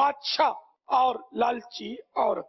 بادشاہ اور لالچی عورت.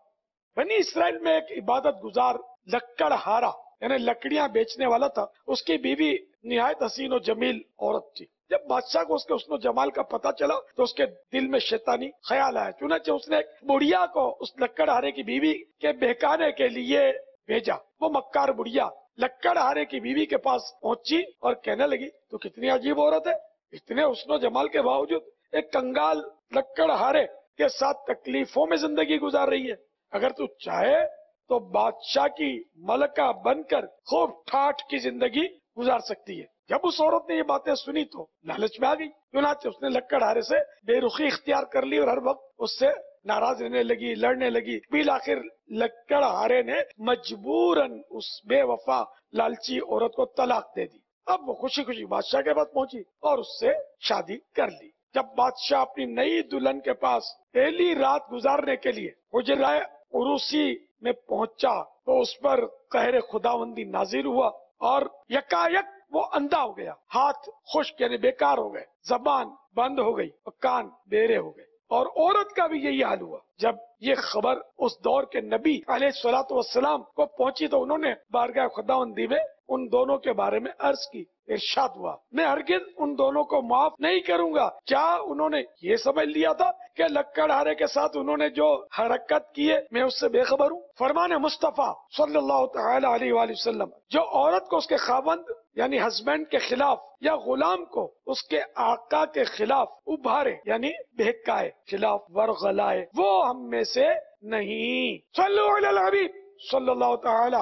بنی اسرائیل میں ایک عبادت گزار لکڑ ہارا یعنی لکڑیاں بیچنے والا تھا. اس کی بیوی نہایت حسین و جمیل عورت تھی. جب بادشاہ کو اس کے حسن و جمال کا پتہ چلا تو اس کے دل میں شیطانی خیال آیا. چنانچہ اس نے ایک بڑھیا کو اس لکڑ ہارے کی بیوی کے بہکانے کے لیے بھیجا. وہ مکار بڑھیا لکڑ ہارے کی بیوی کے پاس پہنچی اور کہنے لگی تو کتنی عجیب عورت ہے، اتنے حسن و جمال کے باوجود ایک کنگال لکڑ ہارے کے ساتھ تکلیفوں میں زندگی گزار رہی ہے. اگر تو چاہے تو بادشاہ کی ملکہ بن کر خوب ٹھاٹھ کی زندگی گزار سکتی ہے. جب اس عورت نے یہ باتیں سنی تو لالچ میں آ گئی. چنانچہ اس نے لکڑ ہارے سے بے رخی اختیار کر لی اور ہر وقت اس سے ناراض رہنے لگی، لڑنے لگی. بالآخر لکڑ ہارے نے مجبوراً اس بے وفا لالچی عورت کو طلاق دے دی. اب وہ خوشی خوشی بادشاہ کے پاس پہنچی اور اس سے شادی کر لی. جب بادشاہ اپنی نئی دلہن کے پاس پہلی رات گزارنے کے لیے حجرہ عروسی میں پہنچا تو اس پر قہر خداوندی نازل ہوا اور یکایک وہ اندھا ہو گیا. ہاتھ خشک یعنی بیکار ہو گئے، زبان بند ہو گئی اور کان بیرے ہو گئے. اور عورت کا بھی یہی حال ہوا. جب یہ خبر اس دور کے نبی علیہ الصلوۃ والسلام کو پہنچی تو انہوں نے بارگاہ خداوندی میں ان دونوں کے بارے میں عرض کی. ارشاد ہوا میں ہرگز ان دونوں کو معاف نہیں کروں گا. کیا انہوں نے یہ سمجھ لیا تھا کہ لکڑ ہارے کے ساتھ انہوں نے جو حرکت کی ہے میں اس سے بے خبر ہوں؟ فرمان مصطفیٰ صلی اللہ تعالی علیہ وآلہ وسلم جو عورت کو اس کے خاوند یعنی ہسبینڈ کے خلاف یا غلام کو اس کے آقا کے خلاف ابھارے یعنی بہکائے، خلاف ورغلائے، وہ ہم میں سے نہیں. صلو علی الحبیب صلی اللہ تعالی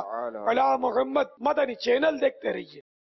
علی محمد. مدنی چینل دیکھتے رہیے.